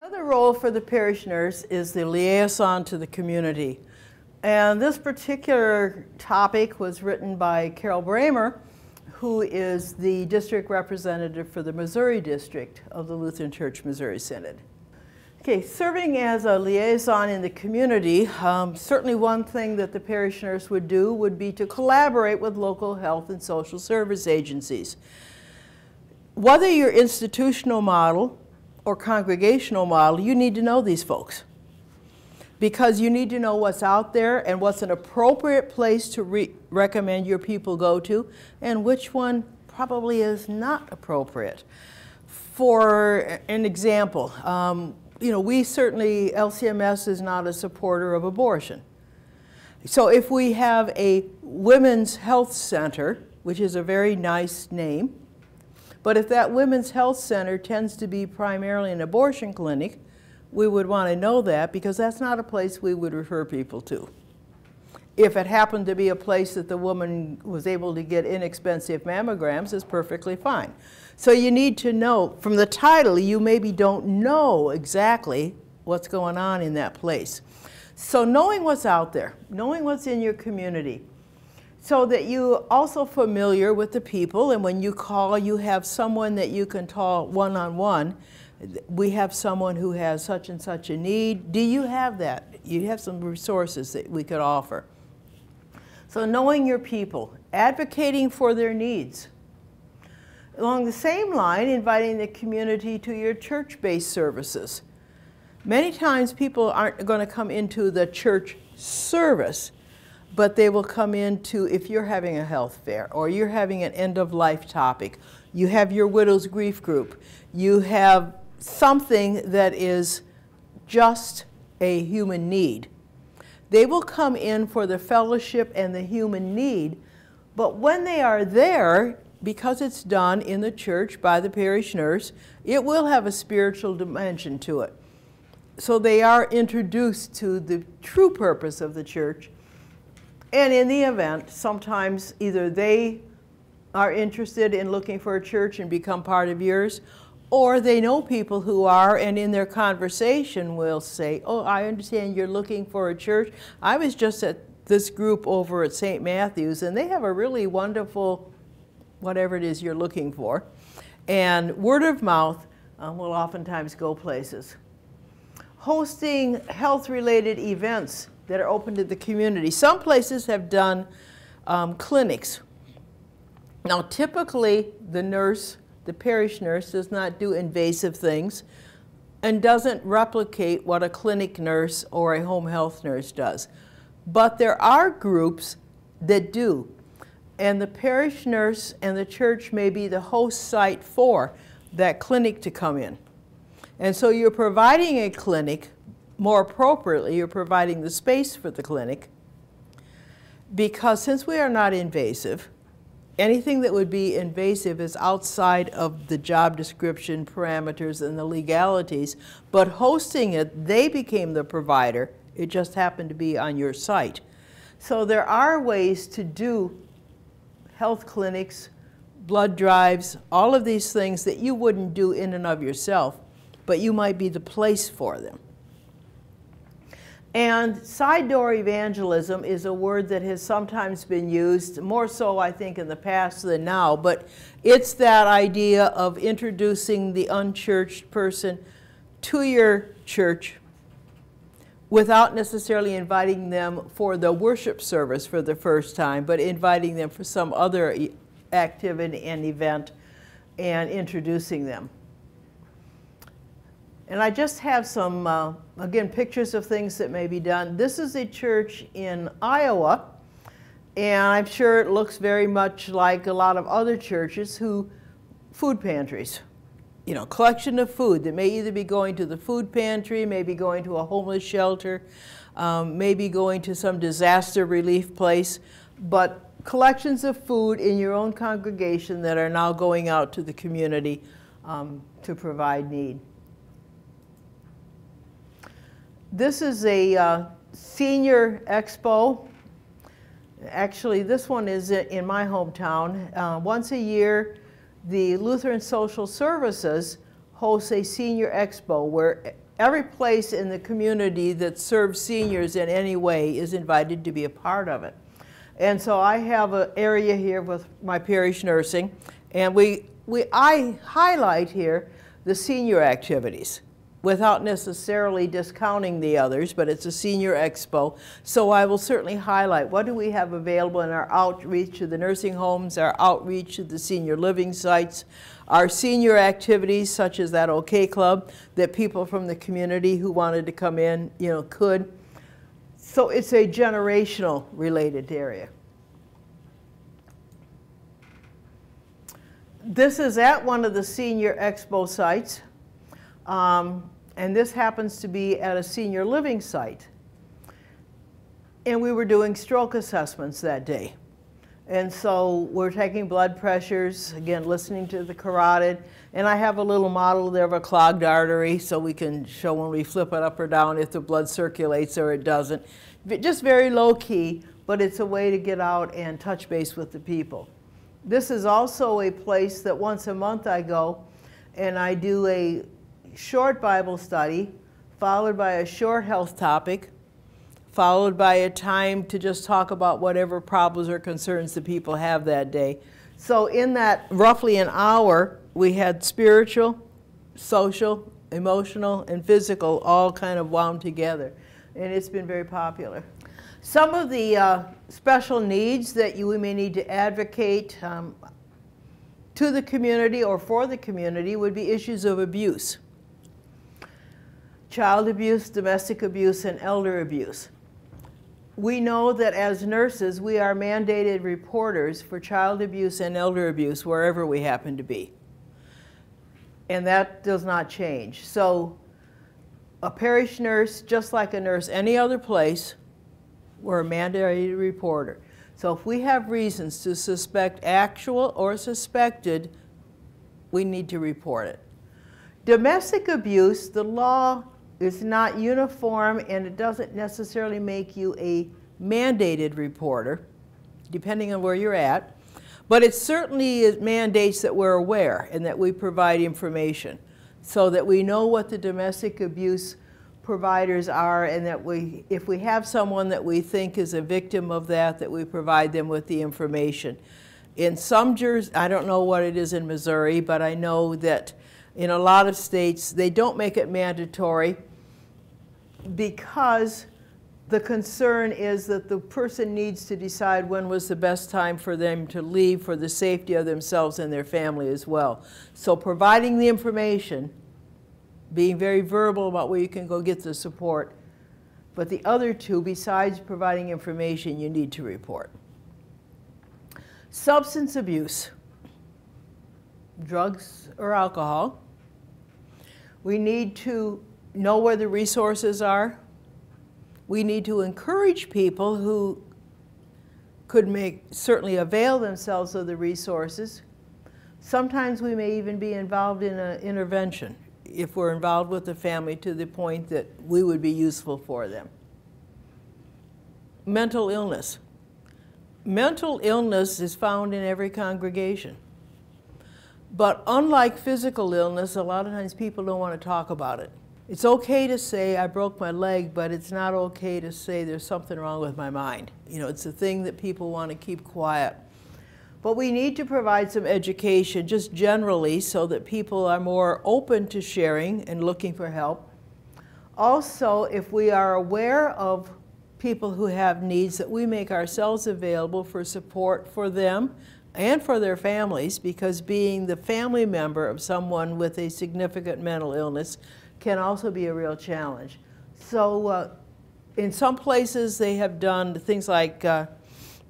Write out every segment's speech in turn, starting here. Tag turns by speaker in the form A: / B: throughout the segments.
A: Another role for the parish nurse is the liaison to the community. And this particular topic was written by Carol Bramer, who is the district representative for the Missouri district of the Lutheran Church Missouri Synod. Okay, serving as a liaison in the community, certainly one thing that the parish nurse would do would be to collaborate with local health and social service agencies. Whether you're institutional model or congregational model, you need to know these folks, because you need to know what's out there and what's an appropriate place to recommend your people go to, and which one probably is not appropriate. For an example, we certainly, LCMS is not a supporter of abortion. So if we have a women's health center, which is a very nice name, but if that women's health center tends to be primarily an abortion clinic, we would want to know that, because that's not a place we would refer people to. If it happened to be a place that the woman was able to get inexpensive mammograms, it's perfectly fine. So you need to know, from the title, you maybe don't know exactly what's going on in that place. So knowing what's out there, knowing what's in your community, so that you're also familiar with the people, and when you call, you have someone that you can talk one-on-one. We have someone who has such and such a need. Do you have that? You have some resources that we could offer. So knowing your people, advocating for their needs. Along the same line, inviting the community to your church-based services. Many times people aren't going to come into the church service, but they will come into, if you're having a health fair or you're having an end-of-life topic, you have your widow's grief group, you have something that is just a human need. They will come in for the fellowship and the human need, but when they are there, because it's done in the church by the parish nurse, it will have a spiritual dimension to it. So they are introduced to the true purpose of the church. And in the event, sometimes either they are interested in looking for a church and become part of yours, or they know people who are, and in their conversation will say, oh, I understand you're looking for a church. I was just at this group over at St. Matthew's, and they have a really wonderful, whatever it is you're looking for. And word of mouth will oftentimes go places. Hosting health-related events that are open to the community. Some places have done clinics. Now typically the parish nurse does not do invasive things and doesn't replicate what a clinic nurse or a home health nurse does. But there are groups that do. And the parish nurse and the church may be the host site for that clinic to come in. And so you're providing a clinic. More appropriately, you're providing the space for the clinic, because since we are not invasive, anything that would be invasive is outside of the job description parameters and the legalities, but hosting it, they became the provider. It just happened to be on your site. So there are ways to do health clinics, blood drives, all of these things that you wouldn't do in and of yourself, but you might be the place for them. And side door evangelism is a word that has sometimes been used, more so I think in the past than now, but it's that idea of introducing the unchurched person to your church without necessarily inviting them for the worship service for the first time, but inviting them for some other activity and event and introducing them. And I just have some, again, pictures of things that may be done. This is a church in Iowa, and I'm sure it looks very much like a lot of other churches food pantries. You know, collection of food that may either be going to the food pantry, maybe going to a homeless shelter, maybe going to some disaster relief place, but collections of food in your own congregation that are now going out to the community to provide need. This is a senior expo. Actually, this one is in my hometown. Once a year, the Lutheran Social Services hosts a senior expo where every place in the community that serves seniors in any way is invited to be a part of it. And so I have an area here with my parish nursing, and I highlight here the senior activities without necessarily discounting the others, but it's a senior expo. So I will certainly highlight what do we have available in our outreach to the nursing homes, our outreach to the senior living sites, our senior activities such as that OK Club that people from the community who wanted to come in, could. So it's a generational related area. This is at one of the senior expo sites. And this happens to be at a senior living site. And we were doing stroke assessments that day. And so we're taking blood pressures, again, listening to the carotid. And I have a little model there of a clogged artery so we can show when we flip it up or down if the blood circulates or it doesn't. Just very low key, but it's a way to get out and touch base with the people. This is also a place that once a month I go and I do a short Bible study, followed by a short health topic, followed by a time to just talk about whatever problems or concerns the people have that day. So in that roughly an hour, we had spiritual, social, emotional, and physical all kind of wound together. And it's been very popular. Some of the special needs that we may need to advocate to the community or for the community would be issues of abuse. Child abuse, domestic abuse, and elder abuse. We know that as nurses, we are mandated reporters for child abuse and elder abuse wherever we happen to be. And that does not change. So a parish nurse, just like a nurse any other place, we're a mandated reporter. So if we have reasons to suspect actual or suspected, we need to report it. Domestic abuse, the law is not uniform and it doesn't necessarily make you a mandated reporter, depending on where you're at, but it certainly mandates that we're aware and that we provide information so that we know what the domestic abuse providers are and that if we have someone that we think is a victim of that we provide them with the information. In some I don't know what it is in Missouri, but I know that in a lot of states they don't make it mandatory because the concern is that the person needs to decide when was the best time for them to leave for the safety of themselves and their family as well. So providing the information, being very verbal about where you can go get the support, but the other two, besides providing information, you need to report. Substance abuse, drugs or alcohol. We need to know where the resources are. We need to encourage people who could certainly avail themselves of the resources. Sometimes we may even be involved in an intervention if we're involved with the family to the point that we would be useful for them. Mental illness. Mental illness is found in every congregation. But unlike physical illness, a lot of times people don't want to talk about it. It's okay to say, I broke my leg, but it's not okay to say there's something wrong with my mind. It's a thing that people want to keep quiet. But we need to provide some education just generally so that people are more open to sharing and looking for help. Also, if we are aware of people who have needs, that we make ourselves available for support for them and for their families, because being the family member of someone with a significant mental illness can also be a real challenge. So in some places they have done things like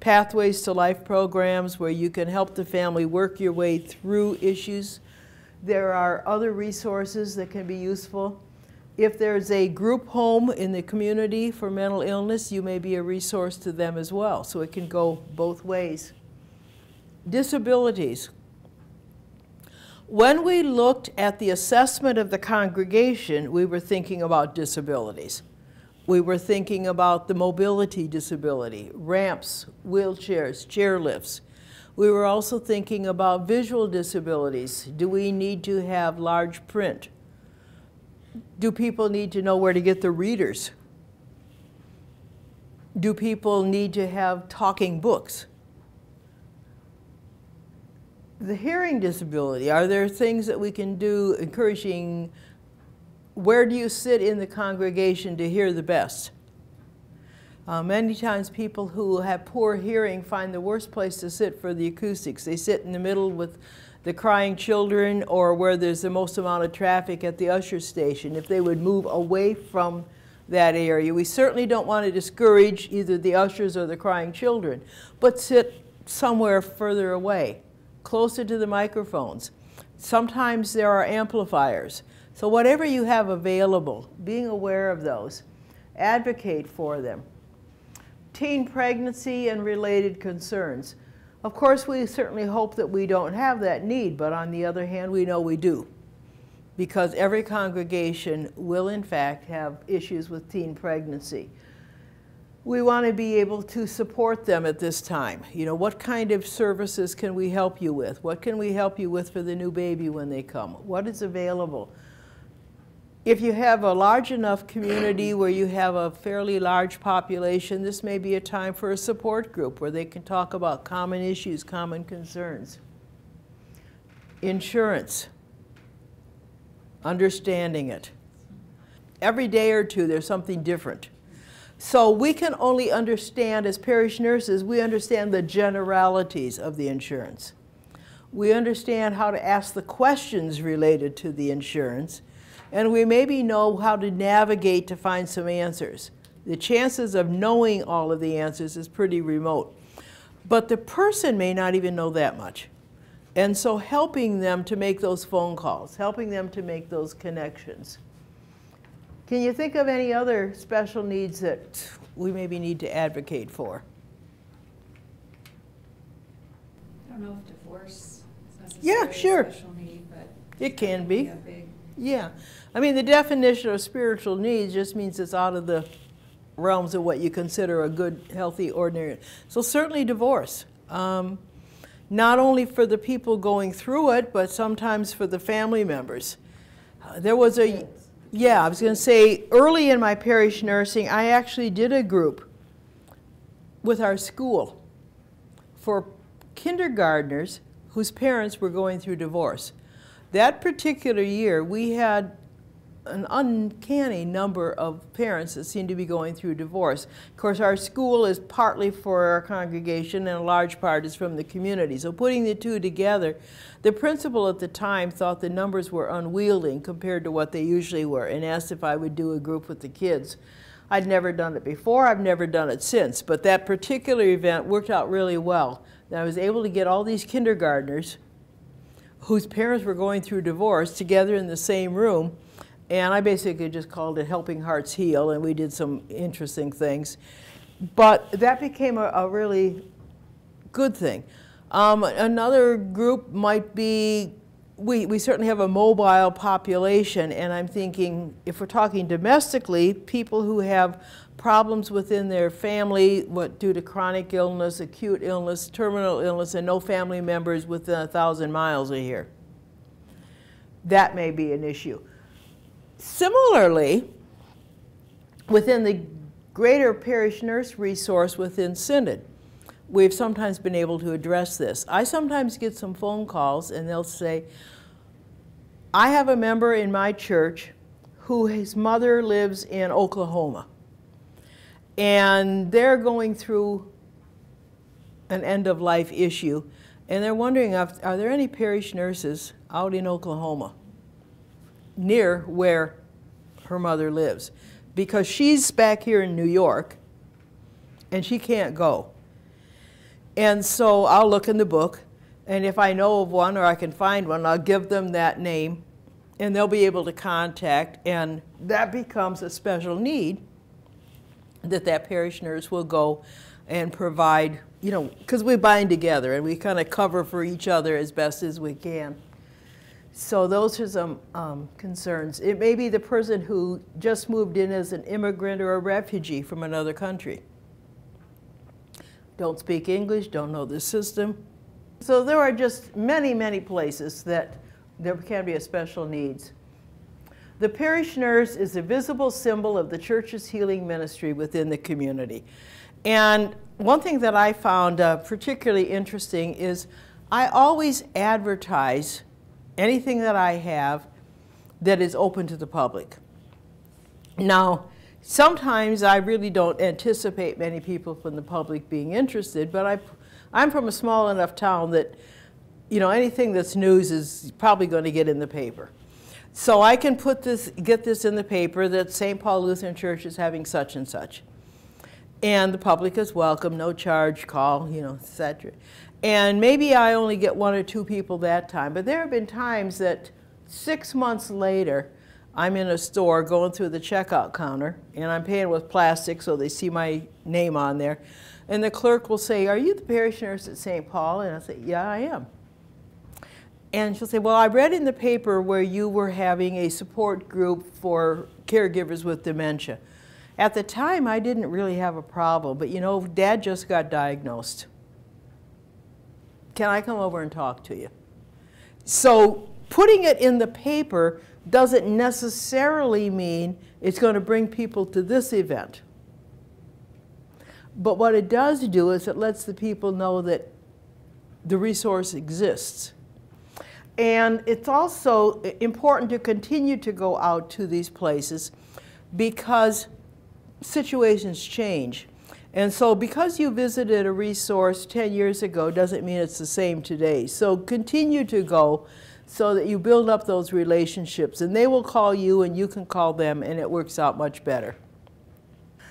A: Pathways to Life programs where you can help the family work your way through issues. There are other resources that can be useful. If there's a group home in the community for mental illness, you may be a resource to them as well, so it can go both ways. Disabilities. When we looked at the assessment of the congregation, we were thinking about disabilities. We were thinking about the mobility disability, ramps, wheelchairs, chairlifts. We were also thinking about visual disabilities. Do we need to have large print? Do people need to know where to get the readers? Do people need to have talking books? The hearing disability, are there things that we can do encouraging, where do you sit in the congregation to hear the best? Many times people who have poor hearing find the worst place to sit for the acoustics. They sit in the middle with the crying children or where there's the most amount of traffic at the usher station. If they would move away from that area. We certainly don't want to discourage either the ushers or the crying children, but sit somewhere further away, closer to the microphones. Sometimes there are amplifiers. So whatever you have available, being aware of those, advocate for them. Teen pregnancy and related concerns. Of course, we certainly hope that we don't have that need, but on the other hand, we know we do, because every congregation will in fact have issues with teen pregnancy. We want to be able to support them at this time. You know, what kind of services can we help you with? What can we help you with for the new baby when they come? What is available? If you have a large enough community where you have a fairly large population, this may be a time for a support group where they can talk about common issues, common concerns. Insurance. Understanding it. Every day or two there's something different. So we can only understand, as parish nurses, we understand the generalities of the insurance. We understand how to ask the questions related to the insurance, and we maybe know how to navigate to find some answers. The chances of knowing all of the answers is pretty remote. But the person may not even know that much. And so helping them to make those phone calls, helping them to make those connections. Can you think of any other special needs that we maybe need to advocate for?
B: I don't know if divorce is necessarily a special need, but
A: it can be.
B: A big...
A: Yeah. I mean, the definition of spiritual needs just means it's out of the realms of what you consider a good, healthy, ordinary. So certainly divorce. Not only for the people going through it, but sometimes for the family members. There was a, I was going to say, early in my parish nursing, I actually did a group with our school for kindergartners whose parents were going through divorce. That particular year, we had an uncanny number of parents that seemed to be going through divorce. Of course, our school is partly for our congregation and a large part is from the community. So putting the two together, the principal at the time thought the numbers were unwieldy compared to what they usually were and asked if I would do a group with the kids. I'd never done it before, I've never done it since, but that particular event worked out really well. I was able to get all these kindergartners whose parents were going through divorce together in the same room. And I basically just called it Helping Hearts Heal, and we did some interesting things. But that became a really good thing. Another group might be, we certainly have a mobile population, and I'm thinking, if we're talking domestically, people who have problems within their family, due to chronic illness, acute illness, terminal illness, and no family members within 1,000 miles of here. That may be an issue. Similarly, within the greater parish nurse resource within Synod, we've sometimes been able to address this. I sometimes get some phone calls and they'll say, I have a member in my church who his mother lives in Oklahoma, and they're going through an end-of-life issue, and they're wondering, are there any parish nurses out in Oklahoma near where her mother lives? Because she's back here in New York and she can't go. And so I'll look in the book, and if I know of one or I can find one, I'll give them that name and they'll be able to contact, and that becomes a special need that parish nurse will go and provide, you know, because we bind together and we kind of cover for each other as best as we can. So those are some concerns. It may be the person who just moved in as an immigrant or a refugee from another country. Don't speak English, don't know the system. So there are just many, many places that there can be a special needs. The parish nurse is a visible symbol of the church's healing ministry within the community. And one thing that I found particularly interesting is I always advertise anything that I have that is open to the public. Now, sometimes I really don't anticipate many people from the public being interested, but I'm from a small enough town that, you know, anything that's news is probably going to get in the paper. So I can get this in the paper that St. Paul Lutheran Church is having such and such. And the public is welcome, no charge, call, you know, etc. And maybe I only get 1 or 2 people that time, but there have been times that 6 months later, I'm in a store going through the checkout counter, and I'm paying with plastic so they see my name on there. And the clerk will say, "Are you the parish nurse at St. Paul?" And I'll say, "Yeah, I am." And she'll say, "Well, I read in the paper where you were having a support group for caregivers with dementia. At the time, I didn't really have a problem, but you know, Dad just got diagnosed. Can I come over and talk to you?" So putting it in the paper doesn't necessarily mean it's going to bring people to this event. But what it does do is it lets the people know that the resource exists. And it's also important to continue to go out to these places because situations change. And so because you visited a resource 10 years ago doesn't mean it's the same today. So continue to go so that you build up those relationships, and they will call you and you can call them, and it works out much better.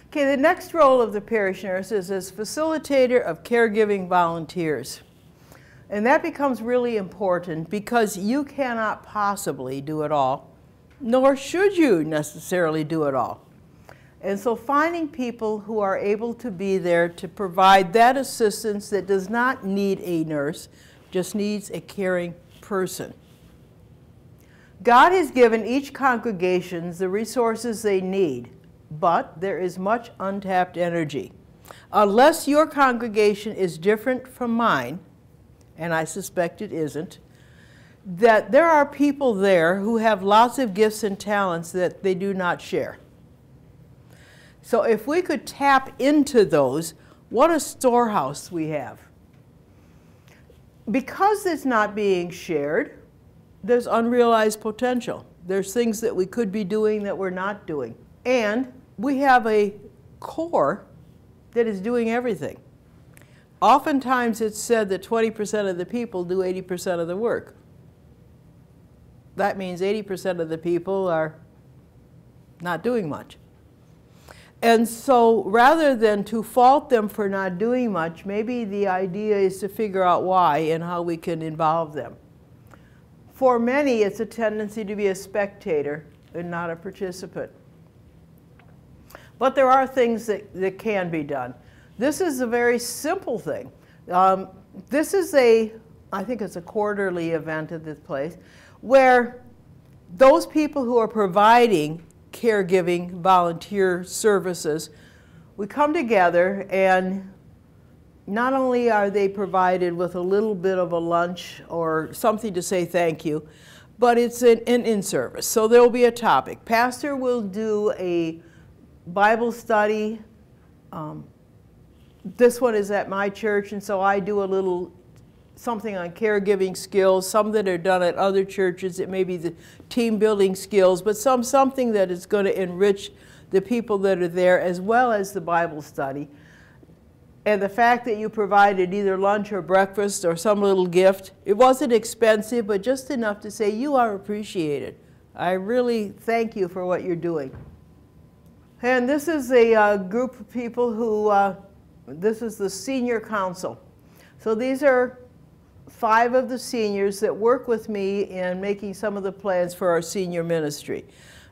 A: Okay, the next role of the parish nurse is as facilitator of caregiving volunteers. And that becomes really important because you cannot possibly do it all, nor should you necessarily do it all. And so finding people who are able to be there to provide that assistance that does not need a nurse, just needs a caring person. God has given each congregation the resources they need, but there is much untapped energy. Unless your congregation is different from mine, and I suspect it isn't, that there are people there who have lots of gifts and talents that they do not share. So if we could tap into those, what a storehouse we have. Because it's not being shared, there's unrealized potential. There's things that we could be doing that we're not doing. And we have a core that is doing everything. Oftentimes it's said that 20% of the people do 80% of the work. That means 80% of the people are not doing much. And so rather than to fault them for not doing much, maybe the idea is to figure out why and how we can involve them. For many, it's a tendency to be a spectator and not a participant. But there are things that can be done. This is a very simple thing. This is I think it's a quarterly event at this place, where those people who are providing caregiving volunteer services, we come together, and not only are they provided with a little bit of a lunch or something to say thank you, but it's an in-service. So there will be a topic. Pastor will do a Bible study. This one is at my church, and so I do a little something on caregiving skills, some that are done at other churches. It may be the team building skills, but something that is going to enrich the people that are there, as well as the Bible study. And the fact that you provided either lunch or breakfast or some little gift, it wasn't expensive, but just enough to say, you are appreciated. I really thank you for what you're doing. And this is a group of people who, this is the senior council. So these are 5 of the seniors that work with me in making some of the plans for our senior ministry.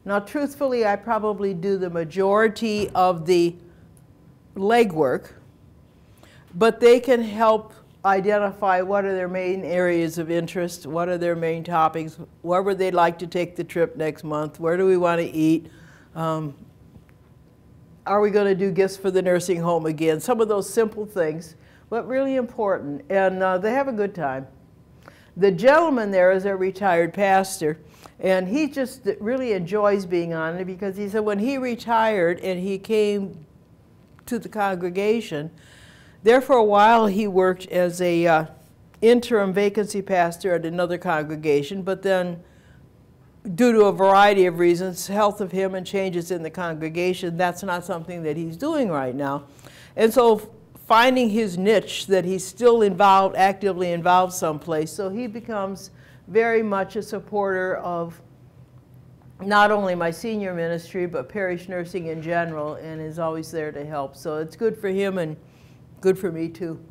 A: Now, truthfully, I probably do the majority of the legwork, but they can help identify what are their main areas of interest, what are their main topics, where would they like to take the trip next month, where do we want to eat, are we going to do gifts for the nursing home again, some of those simple things, but really important, and they have a good time. The gentleman there is a retired pastor, and he just really enjoys being on it because he said when he retired and he came to the congregation, there for a while he worked as a interim vacancy pastor at another congregation, but then due to a variety of reasons, health of him and changes in the congregation, that's not something that he's doing right now. And so finding his niche that he's still involved, actively involved someplace, so he becomes very much a supporter of not only my senior ministry, but parish nursing in general, and is always there to help. So it's good for him and good for me too.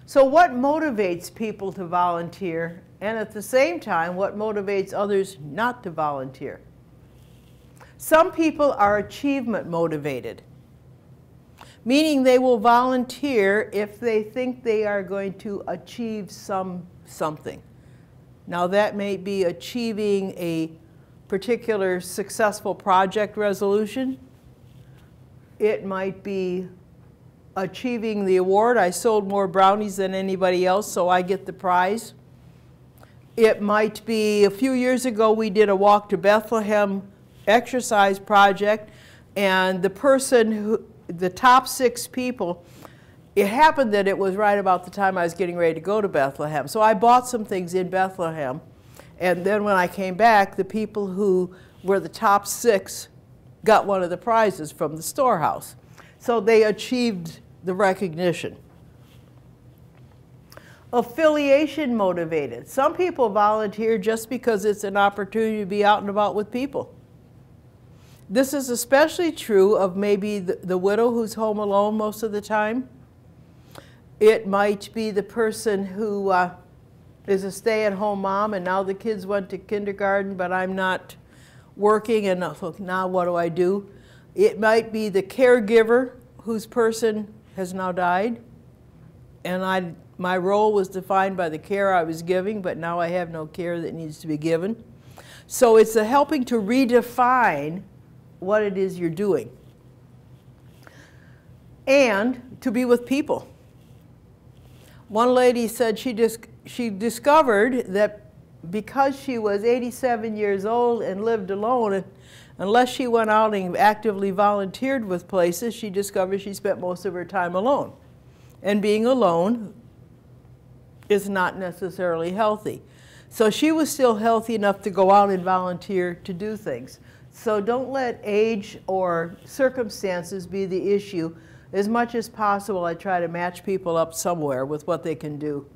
A: So what motivates people to volunteer, and at the same time, what motivates others not to volunteer? Some people are achievement motivated, meaning they will volunteer if they think they are going to achieve something. Now that may be achieving a particular successful project resolution. It might be achieving the award. I sold more brownies than anybody else, so I get the prize. It might be a few years ago we did a Walk to Bethlehem exercise project, and the top 6 people, it happened that it was right about the time I was getting ready to go to Bethlehem. So I bought some things in Bethlehem, and then when I came back, the people who were the top 6 got one of the prizes from the storehouse. So they achieved the recognition. Affiliation motivated. Some people volunteer just because it's an opportunity to be out and about with people. This is especially true of maybe the widow who's home alone most of the time. It might be the person who is a stay-at-home mom, and now the kids went to kindergarten, but I'm not working, and now what do I do? It might be the caregiver whose person has now died, and my role was defined by the care I was giving, but now I have no care that needs to be given. So it's helping to redefine what it is you're doing, and to be with people. One lady said she discovered that because she was 87 years old and lived alone, and unless she went out and actively volunteered with places, she discovered she spent most of her time alone. And being alone is not necessarily healthy. So she was still healthy enough to go out and volunteer to do things. So don't let age or circumstances be the issue. As much as possible, I try to match people up somewhere with what they can do.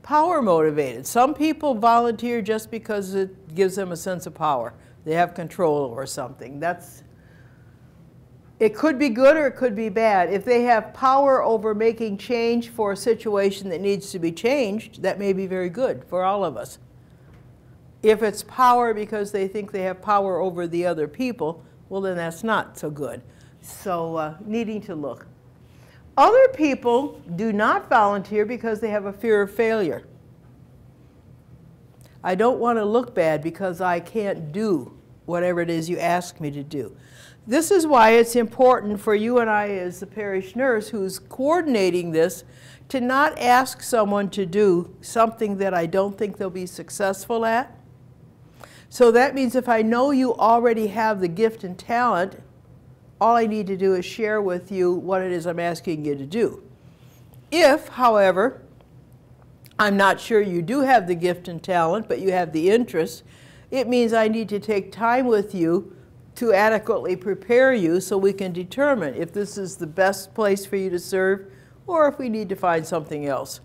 A: Power motivated. Some people volunteer just because it gives them a sense of power. They have control over something. It could be good or it could be bad. If they have power over making change for a situation that needs to be changed, that may be very good for all of us. If it's power because they think they have power over the other people, well, then that's not so good. So needing to look. Other people do not volunteer because they have a fear of failure. I don't want to look bad because I can't do whatever it is you ask me to do. This is why it's important for you and I as the parish nurse who's coordinating this to not ask someone to do something that I don't think they'll be successful at. So that means if I know you already have the gift and talent, all I need to do is share with you what it is I'm asking you to do. If, however, I'm not sure you do have the gift and talent, but you have the interest, it means I need to take time with you to adequately prepare you so we can determine if this is the best place for you to serve or if we need to find something else.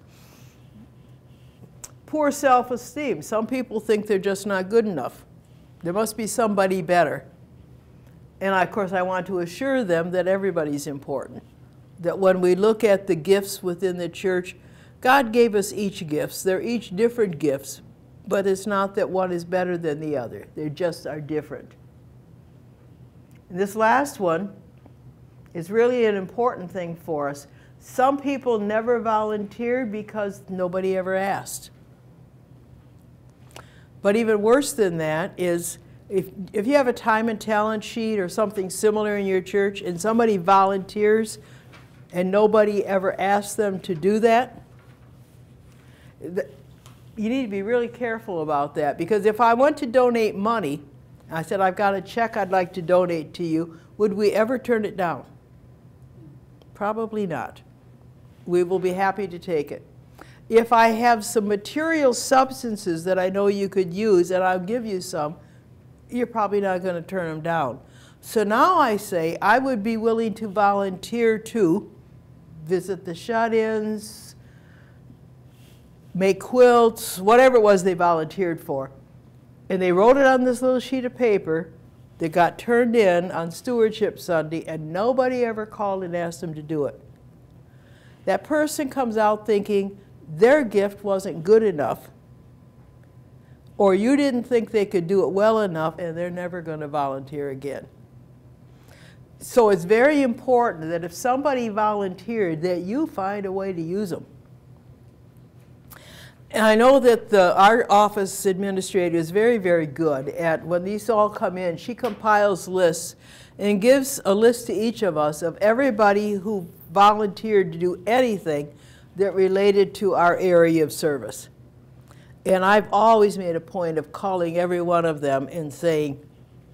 A: Poor self-esteem. Some people think they're just not good enough. There must be somebody better. And of course I want to assure them that everybody's important. That when we look at the gifts within the church, God gave us each gifts. They're each different gifts, but it's not that one is better than the other. They just are different. And this last one is really an important thing for us. Some people never volunteer because nobody ever asked. But even worse than that is if you have a time and talent sheet or something similar in your church and somebody volunteers and nobody ever asks them to do that, you need to be really careful about that, because if I went to donate money, I said, I've got a check I'd like to donate to you, would we ever turn it down? Probably not. We will be happy to take it. If I have some material substances that I know you could use and I'll give you some, you're probably not going to turn them down. So now I say I would be willing to volunteer to visit the shut-ins, make quilts, whatever it was they volunteered for. And they wrote it on this little sheet of paper that got turned in on Stewardship Sunday, and nobody ever called and asked them to do it. That person comes out thinking their gift wasn't good enough, or you didn't think they could do it well enough, and they're never going to volunteer again. So it's very important that if somebody volunteered, that you find a way to use them. And I know that our office administrator is very, very good at, when these all come in, she compiles lists and gives a list to each of us of everybody who volunteered to do anything that related to our area of service. And I've always made a point of calling every one of them and saying,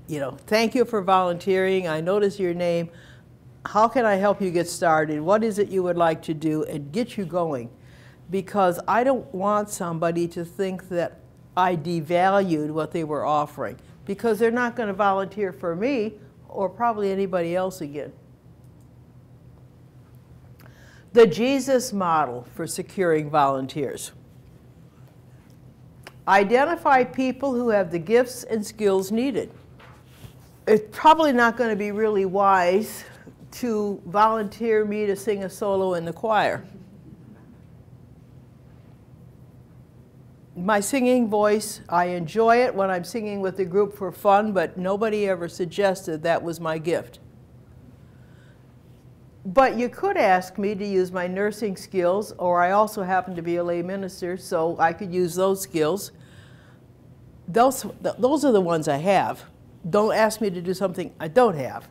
A: you know, thank you for volunteering. I notice your name. How can I help you get started? What is it you would like to do? And get you going. Because I don't want somebody to think that I devalued what they were offering, because they're not going to volunteer for me or probably anybody else again. The Jesus model for securing volunteers. Identify people who have the gifts and skills needed. It's probably not going to be really wise to volunteer me to sing a solo in the choir. My singing voice, I enjoy it when I'm singing with the group for fun, but nobody ever suggested that was my gift. But you could ask me to use my nursing skills, or I also happen to be a lay minister, so I could use those skills. Those are the ones I have. Don't ask me to do something I don't have.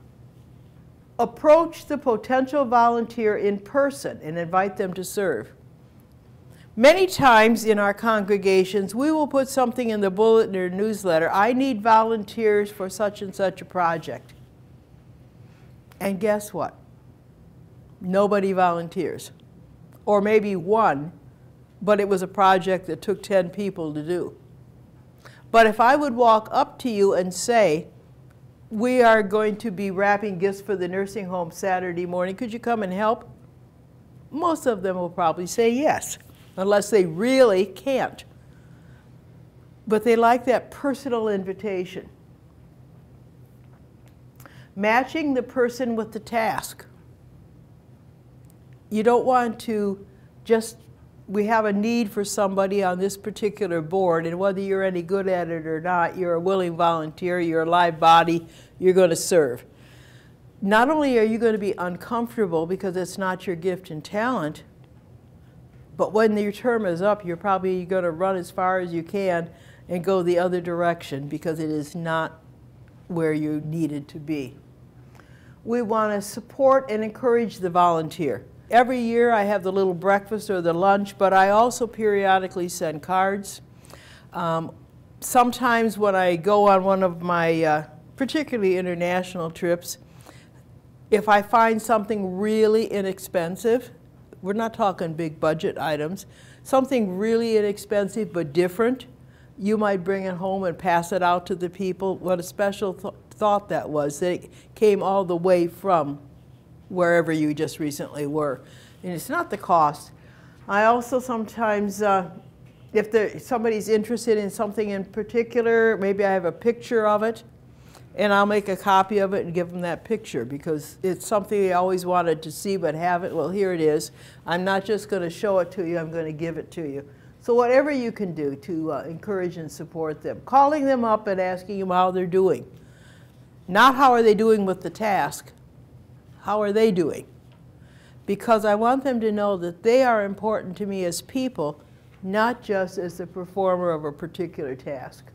A: Approach the potential volunteer in person and invite them to serve. Many times in our congregations, we will put something in the bulletin or newsletter, I need volunteers for such and such a project. And guess what? Nobody volunteers. Or maybe one, but it was a project that took 10 people to do. But if I would walk up to you and say, we are going to be wrapping gifts for the nursing home Saturday morning, could you come and help? Most of them will probably say yes, unless they really can't. But they like that personal invitation. Matching the person with the task. You don't want to just, we have a need for somebody on this particular board, and whether you're any good at it or not, you're a willing volunteer, you're a live body, you're going to serve. Not only are you going to be uncomfortable because it's not your gift and talent, but when your term is up, you're probably going to run as far as you can and go the other direction because it is not where you needed to be. We want to support and encourage the volunteer. Every year I have the little breakfast or the lunch, but I also periodically send cards. Sometimes when I go on one of my particularly international trips, if I find something really inexpensive, we're not talking big budget items, something really inexpensive but different, you might bring it home and pass it out to the people. What a special thought that was, that it came all the way from wherever you just recently were. And it's not the cost. I also sometimes, if somebody's interested in something in particular, maybe I have a picture of it, and I'll make a copy of it and give them that picture because it's something they always wanted to see but haven't. Well, here it is. I'm not just going to show it to you, I'm going to give it to you. So whatever you can do to encourage and support them. Calling them up and asking them how they're doing. Not how are they doing with the task, how are they doing? Because I want them to know that they are important to me as people, not just as the performer of a particular task.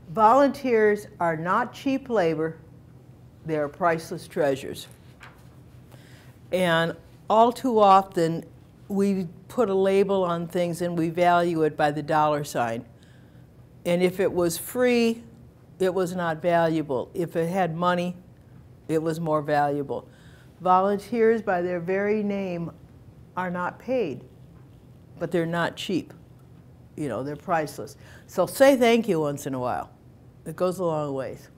A: Volunteers are not cheap labor, they are priceless treasures. And all too often we put a label on things and we value it by the dollar sign. And if it was free, it was not valuable. If it had money, it was more valuable. Volunteers, by their very name, are not paid, but they're not cheap. You know, they're priceless. So say thank you once in a while. It goes a long ways.